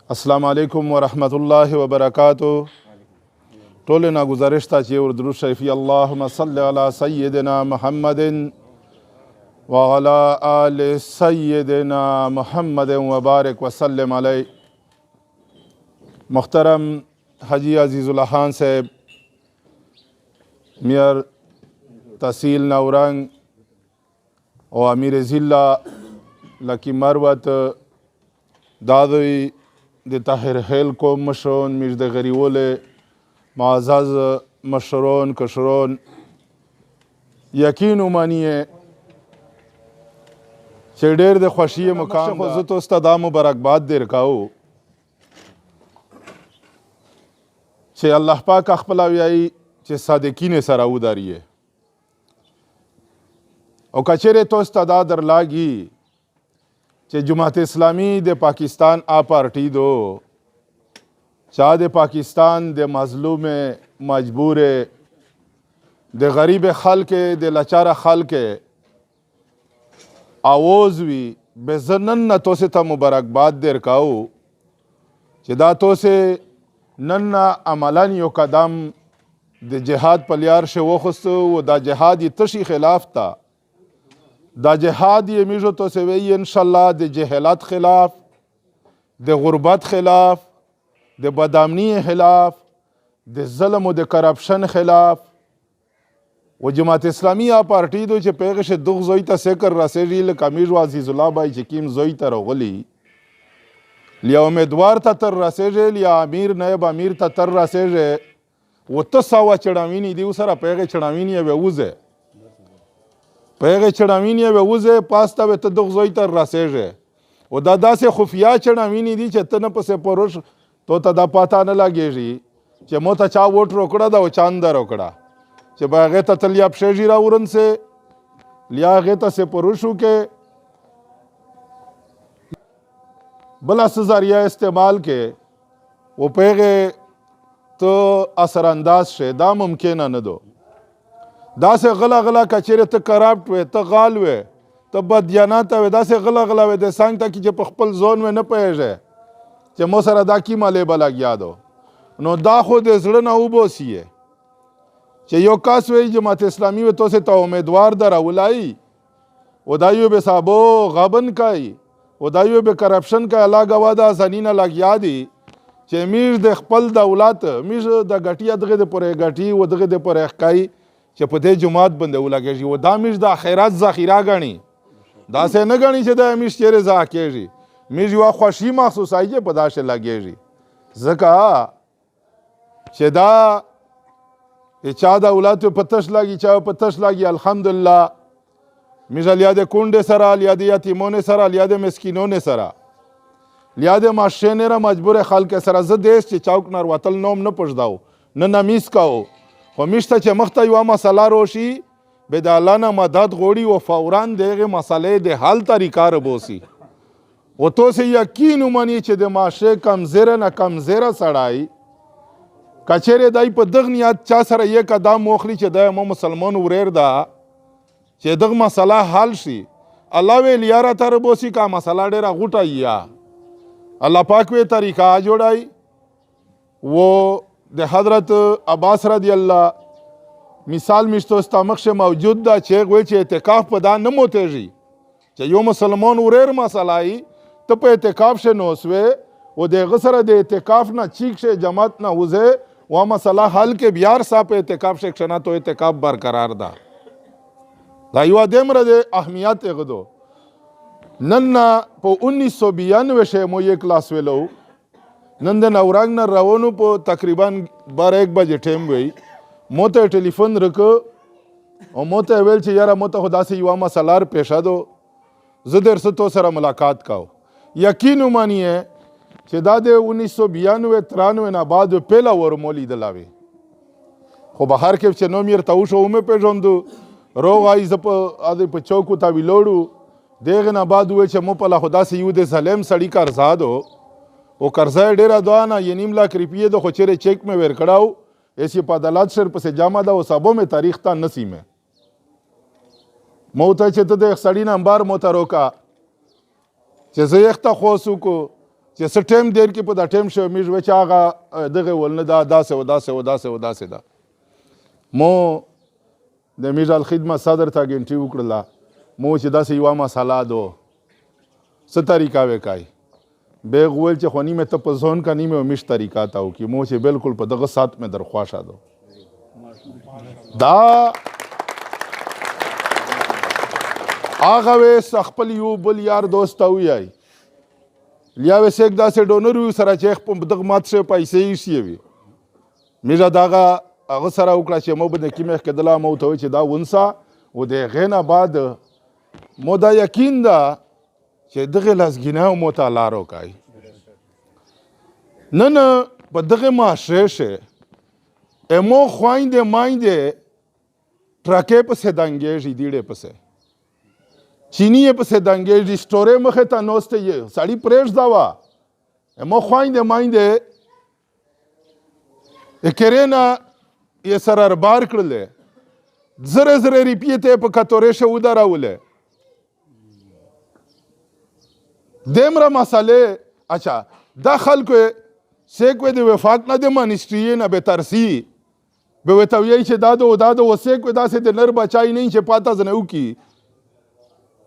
السلام علیکم ورحمۃ اللہ وبرکاتہ. ټولو نه گزارش ته چې ور درود شریفي اللهم صل علی سیدنا محمد وعلى آل سیدنا محمد وبارک وسلم علیه. محترم حاجی عزیز اللہ خان صاحب, میر تحصیل نورنگ او امیر ضلع لکی مروت دادوی د طاهر خیل قوم مشرون, میر د غریول معزز مشرون کشرون, یقین ومنیه چې ډېر د خوښۍ مقام خو زه تاسو ته دا مبارکباد درکوو چې الله پاک خپله وایي چې صادقین سره ودرېږئ, او که چیرې تاسو ته دا درلاګي چې جماعت اسلامی د پاکستان پارٹی دو چا د پاکستان د مظلوم مجبور د غریب خلق د لاچار خلق آواز وی به زنن نه تاسو ته مبارکباد درکاو چې دا تاسو نن عملاً یو قدم د جهاد په لیار شه وخستو و دا جهاد تشي خلاف تا دا جهاد یہ میجو تو سے وی انشاءاللہ د جہالت خلاف, د غربت خلاف, د بدامنی خلاف, د ظلم و د کرپشن خلاف. و جماعت اسلامی پارٹی دو چې پیغش دغ زوی تا سکر رسیجی لکمیجو عزیز اللہ بائی چکیم زوی تا رغلی لیا امیدوار تا تر رسیجی لیا امیر نیب امیر تا تر رسیجی و تساوہ چڑاوینی دیو سر پیغ چڑاوینی وی اوزے پیغه چړاوینې به وزه پاسته به ته دغ زوی تر رسېږې او دا داسې خفیا چړاوینې دي چې ته نه پسې پروش تو ته دا پاته نه لګېږي چې مو ته چا ووټ روکړه ده او چا نه ده روکړه چې به هغې ته ته لیا پښېږي راورنسې لیا هغې ته سې پروش وکې بله څه ذریعه استعمال کې و پیغې ته اثرانداز شې دا ممکنه نه دو دا سے غلا غلا کچیرے ته کرپٹ وے ته غال وے ته بدیانات وے دا سے غلا غلا وے د سانګ ته چې په خپل زون وے نه پېژې چې مو سره دا کی مالې بلا گیا دو نو دا خو د زړه نه وبوسی چې یو کاس وی جماعت اسلامی وے تو سے ته امیدوار در اولای و دایو به صابو غبن کای و دایو به کرپشن کا الله گوادا زنینا لګیا دی چې میر د خپل دولت میر د غټیا دغه د پرې غټي و دغه د پرې ښکای چې په دې جماعت باندې ولګېږي و دا میش د خیرات ذخیره ګڼي داسې نه ګڼي چې دا میش چیرې ضایع کېږي میش یوه خوښي محسوسوي چې په داسې لګېږي ځکه چې دا چا د اولاد په تش لګي چا په تش لګي الحمدلله میش لیا د کونډې سره لیا د یتیمونې سره لیا د مسکینونې سره لیا د ماشینې را مجبور خلک سره زه دیس چې چوک نر وتل نوم نه پښداو نه نمیس کاو خو میشته چې مخته یوه مسله روشي به د الله نه مدد غوړي و فورا د هغې مسلې د حل طریقه ربوسي و تاسې یقین ومني چې د معاشرې کمزیره نه کمزیره سړی که چیرې دی په دغه نیت چا سره یې قدم واخلي چې دی مو مسلمان وریر ده چې دغه مسله حل شي الله ویل یاره ته ربوسي که مسله ډېره غوټه یا الله پاک وی طریقه جوړای و د حضرت عباس رضی الله مثال میشتو ستا مخشه موجود ده چې هغه وایي چې اعتکاف په دا نه موتېږي چې یو مسلمان وریر مسله ای ته په اعتکاف شه نو سوې و د هغه سره د اعتکاف نه چیک شه جماعت نه وځې و مسله حل کې بیار سا په اعتکاف شه کښېنه تو اعتکاف برقرار ده دا یوه دومره د اهمیت هغه دو نن په 1992 شه مو یې کلاس ویلو نن د نورنګ نه روانو په تقریبا 12-1 بجې ټیم وی مو ته ټلیفون رکو او مو ته ویل چې یاره مو ته خو داسې یوه مسله پیښه دو زه درسه تو سره ملاقات کاو یقین ومنیه چې دا د 1992-93 نه بعد پهله ور مو لیدلی وي خو بهر کې چې نوم یې ورته وشو ومې پېژندو روغ آی زه په چوکو ته ویلوړو د هغې نه بعد وویل چې مو پله خو داسې یو د ظلم سړي قرضا دو او قرضه یې ډېره دوه نه یې 1.5 لاک روپیې ده خو چیرې چیک مې ورکړی و ایسې په عدالت شر پسې جمع ده او سبو مې تاریخ ته نسی مې مو ته چې ته د سړي نمبر مو ته روکه چې زه یې ته خوس وکړو چې څه ټایم دیر کې په دا ټایم شوی میږ وی چې هغه دغه ول نه دا داسې ده مو د میږ الخدمت صدر ته ګنټي وکړله مو چې داسې یوه مسله دو څه طریقه وکای بیغ ویل چې خو نیمه ته په ځون کا نیمه میش طریقه تا وکي مو چې بالکل په دغه سات مې درخواشه دو دا هغه ویس خپل یو بل یار دوست ته ویای لیا ویس یک داسې ډونر وي سره چې په دغه مات شوی پیسې یې شي وي میږه دغه هغه سره وکړه چې مو به د کیمه کېدله مو ته وایي چې دا ونسه و د هغې نه بعد مو دا یقین ده چې دغه لازګینه مو ته لار وکړي نن په دغه معاشرې شه امو خوایندې مایندې ټرکې پسې دنګېږي دیړې پسې چینی یې پسې دنګېږي سټورې مخې ته نوسته یې سړي پرېږده وه امو خوایندې مایندې د کرې نه یې سره ربار کړلې زره روپیې ته یې په کتورې شه ودرولې دیمره مسئله اچھا دا خلکو سیکوی د وفاق نه د منسټري نه به ترسي به ورته وایي چې دا د وسیکوی داسې د نر بچای نه چې پاته ځنه وکړي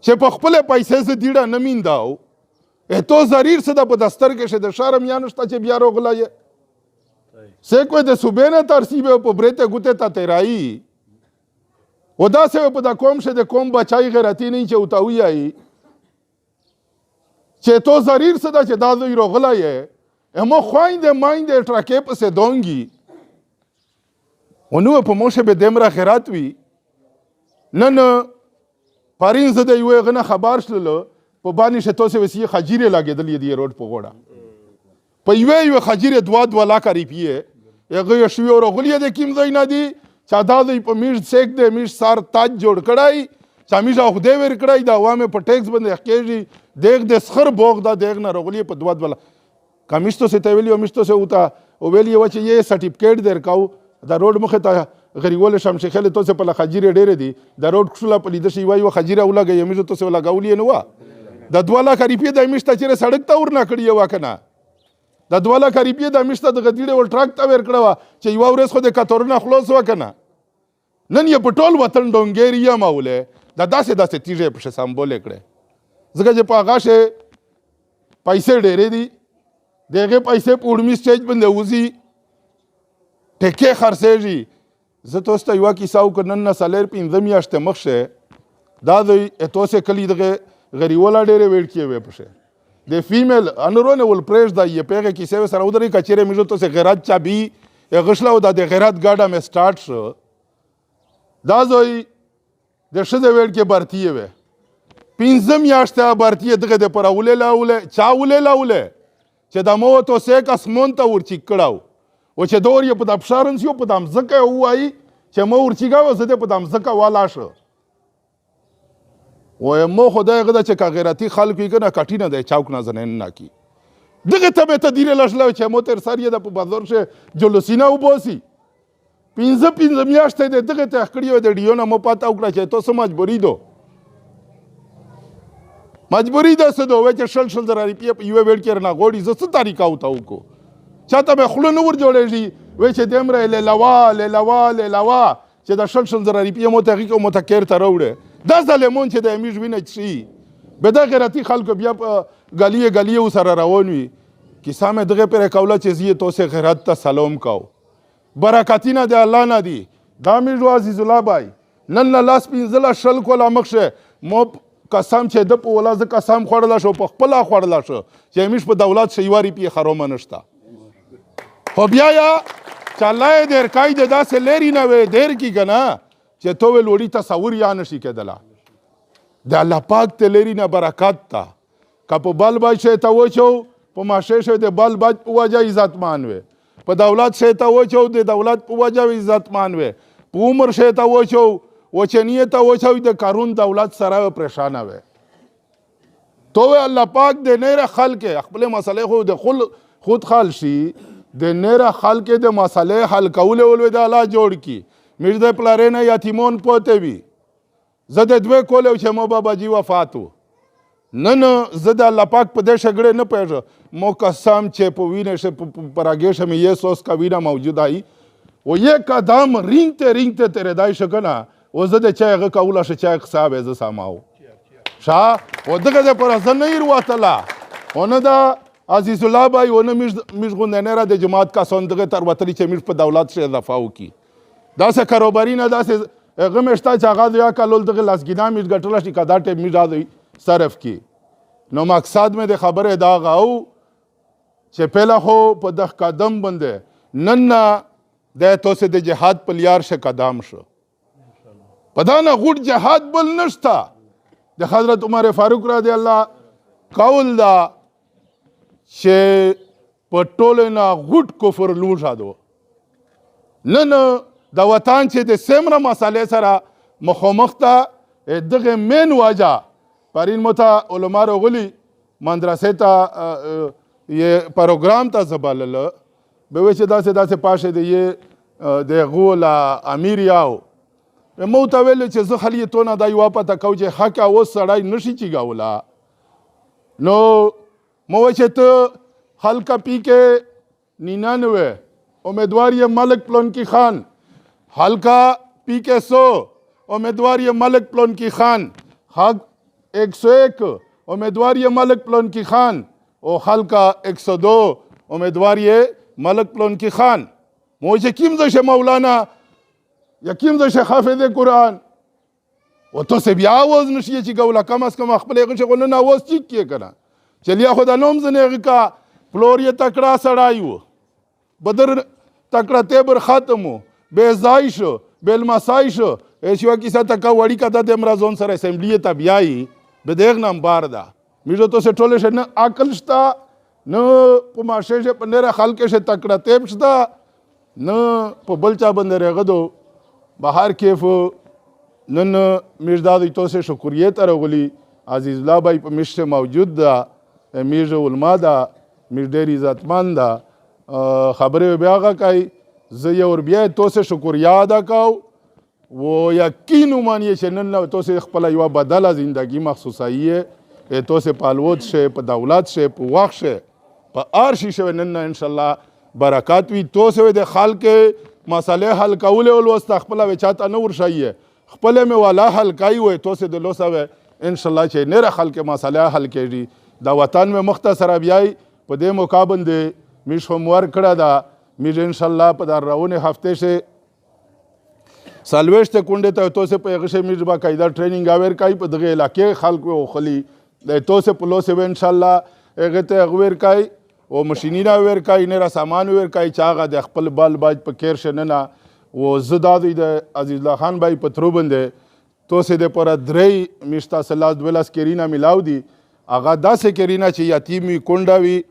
چې په خپلې پیسې زه دیړه نه مینداو تو ضریر څه ده په دستر کې شه د شرم یا نشته چې بیا روغله یې سیکوی د صوبې نه ترسي به په برېته ګوتې ته تیرایي و داسې به په دا قوم شه د قوم بچای غیرتي نه چې ورته ووایي چې تو ضریر څه ده چې دا دوی روغله یې امو خوایندې مایندې ټرکې پسې دونګي و نو په موشه به دمره خیرات وي نن پارین زه د یوې هغه نه خبر شللو په باندې شه توسې وسې خجیرې لګېدلې دي روډ په غوړه په یوې خجیرې دوه لاکه روپیې هغه یې شوي او روغلي د کیم ځای نه دي چې دا دوی په میږ سیک دی میږ سار تاج جوړ کړی چې میږ خدای ورکړی د عوامې په ټیکس باندې کېږي دیغ د سخر بوغ دا دیغ نه روغلي په دوه کمیشتو سے ته ویلی او میشتو سے وتا او ویلی و چې یې سرټیفیکیټ درکاو دا روډ مخه ته غریول شمشي خله تو سے په خجیره ډېر دي دا روډ کښله په لیدشي وای و خجیره ولګي یمیزو تو سے لګاولې نه و د 2 لک روپیې د میشته چې سړک ته ور نه کړی و کنه د 2 لک روپیې د میشته د غډیړې ول ټرک ته ور کړو چې یو ورځ خو د کتورنه خلاص و کنه نن یې په ټول وطن ډونګېریا ماوله دا داسې تیږه په سمبول کړي ځکه چې په هغه شه پیسې ډېرې دي دغه پیسې په وړمي سټیج باندې وځي ټکې خرڅېږي زه تاسو ته یوه کیسه وکړم نن نه څلور پنځه میاشتې مخکې دا دوی تاسو کلي دغه غریوله ډېرې ویړکې وې پشه د فیمیل انورونه ول پرېږده یې پیغه کیسې سره ودرې کچېرې میږو تاسو غیرت چابي غشله او د غیرت ګاډه مې سٹارټ شو دا دوی د ښځې ویړکې برتي وې 15 میاشتې برتي دغه د پر اولې چا ولې چې د مو تو سیک اسمون ته ورچیک کړاو او چې دور یې په د ابشارن سیو په دام زکه وایي چې مو ورچیګاو زه د په دام زکه والا شو و مو خدای غدا چې کا غیرتی خلک یې کنه کټینه د چاوک نه زنه نه کی دغه ته به تدیر لښلو چې مو تر سر یې د په بازار شه جلوسینه وبوسی 15 میاشتې دغه ته کړیو د ډیو نه مو پاته وکړه چې تاسو مجبوری ده څه دوه چې شل زره روپیې په یوه ویړ کې رانه غوړي زه څه طریقه ورته وکړو چاته به خوله نه ور جوړېږي وایي چې دمره لیلوا چې د شل زره روپیې مو ته هغې کې مو ته کیر ته راوړې دا ظالمون چې د امیږ وینه څښي به دا غیرتي خلکو بیا په ګلیې ورسره روان وي کیسه مې دغې پرې کوله چې زه یې تاسې غیرت ته سلام کو برکتونه د الله نه دي دا میږو عزیز الله بای نن نه لاس 15 شل کوله مخشه مو قسم چې د په ولا ز قسم خوړلا شو په خپل خوړلا شو چې همیش په دولت شیواری پی خرومه نشتا خو بیا یا چلای در کای د داسې لري نه وې دیر کی کنه چې تو وړي تصور یا نشي کېدلا د الله پاک ته لري نه برکات تا کپو بل بای شه ته وچو په ماشه شه د بل بج په وجه عزتمان وې په دولت شه ته وچو د دولت په وجه عزتمان وې په عمر شه ته وچو وچنیه ته وچوي د قارون دولت سره پریشانه وي تو الله پاک د نیر خلق خپل مسئله خو د خود خال شي د نیر خلق د مسئله حل کول ول د الله جوړ کی مرده پلارینه یتیمون پوته وي زه د دوه کول چې مو بابا جی وفاتو نن زه د الله پاک په دې شګړې نه پوهېږم مو قسم چې په وینې پر آگے شم یہ سوس کا وینا موجود آئی و یہ قدم رینگتے تیرېدای شه که نه و زه د چا هغه کوله شه چا حساب یې زه ساماو شا و دغه دپاره زه نه ایر وتله و نه د عزیز الله بای و نه میږ غوندې نه را د جماعت کسان دغه تر وتلي چې میږ په دولت شه اضافه وکړي داسې کاروباري نه داسې هغه مې شته چې هغه د یا کالول دغه لسګینا میږ ګټله شي که دا ټیم میږ را صرف کړي نو مقصد مې د خبرې دا هغه او چې پهله خو په دغه قدم باندې نن نه دی تاسې د جهاد په لیار شه قدم شه په دا نه غوټ جهاد بل نشته د حضرت عمر فاروق رضی الله قول دا چې په ټولو نه غوټ کفر لوږه ده نن د وطن چې د څومره مسالې سره مخامخ ته دغه مین وجه پرین مو ته علما راغلي مدرسې ته یې پروګرام ته زه بلله به وایي چې داسې پاشه د یې د هغو له امیر یاو مو ته ویل چې زه خلی تو نه دا یوه پته کو چې حق اوس سړی نشي چیګوله نو مو وایي چې ته حلقه پی کے 99 امیدوار یہ ملک پلونکی خان حلقہ پی کے 100 امیدوار یہ ملک پلونکی خان حق 101 امیدوار یہ ملک پلونکی خان اور حلقہ 102 امیدوار یہ ملک پلونکی خان مجھے کیم زش مولانا یا کیم زش حافظ قرآن و تو سے بیا آواز نشیه چی گولا کم از کم اخبر ایغن شغلن آواز چیک کیے کنا چلیا خدا نوم زنیغ کا پلور یہ تکڑا سڑائیو بدر تکڑا تیبر ختمو بے زائشو بیل مسائشو ایشوا کسا تکا وڑی کتا دے مرازون سر اسمبلی تا بیائی بدیغ نام بار دا میجو تو سے ٹھولے شے نا عقل شتا نا پا معاشے شے پنیرہ خلقے شے تکڑا تیب شتا نا پا بلچا بندے رغدو بہار کیفو نن میردادی تو سے شکریه تا رغلی عزیز اللہ بھائی پا مشت موجود دا میر علماء دا میر دیر عزتمند دا خبره بیاغا کئی زی اور بیای تو سے شکریه ادا کاؤ وہ یقینو مانیه چه نن تو سے خپلا یوا بدل زندگی مخصوصاییه تو سے پالوت شه پا دولت شه پا وقت شه پا آرشی شه نن انشاءاللہ برکات وی تو سے دے خالق مسئلے حل کولے والوست خپلا وچاتا نور شاییه خپلے میں والا حل کئی ہوئے تو سے دلو سوے انشاءاللہ چه نیر خلق مسئلے حل کے دی دا وطن میں مختصر بیائی پا دے مقابن دے میش ہومور کڑا دا میش انشاءاللہ پا دا راون ہفتے سے سالویش تے کنڈے تا تو سے پا اغشے میش با قائدہ ٹریننگ آویر کئی پا دغی علاقے خلق وے خلی دے تو سے پلو سے وے انشاءاللہ اغیتے اغویر کئی و مشینین آویر کئی نیرا سامان آویر کئی چاگا دے اخپل بال باج پا کیر شننا و زدادی دے عزیز اللہ خان بھائی پترو بندے تو سے دے پورا درائی میشتا سلاس دویلاس کیرینا ملاو دی آغا دا سے کیرینا چی یتیمی کنڈاوی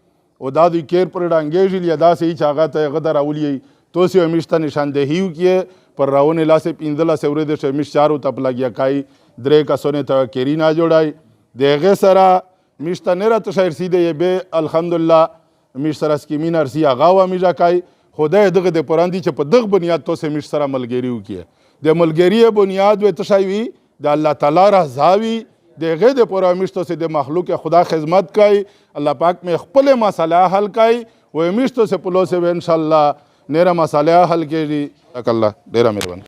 و دا دی کیر پر ڈانگیجی لیا دا سے ہی چاگا تا غدر اولی تو سے میشتا نشاندہیو کیے پر راون لا سے پیندلا سے ورد سے میش چارو تپلا گیا کائی درے کا سونے تا کیرینا جوڑائی دے غی سرا میشتا نیرا تشایر سیدے یہ بے الحمدللہ میش سرا سکیمین ارسی آغاوا میجا کائی خدای دغه د پراندی چې په دغه بنیاد تو سے مش سره ملګری وکي د ملګری بنیاد و تشایوی د الله تعالی رضاوی دغه د پرامش تو سے د مخلوق خدا خدمت کای الله پاک میں خپل مسئلہ حل کای و مش تو سے پلو سے ان شاء الله نیرا مسئلہ حل کیږي الله ډیر مهربان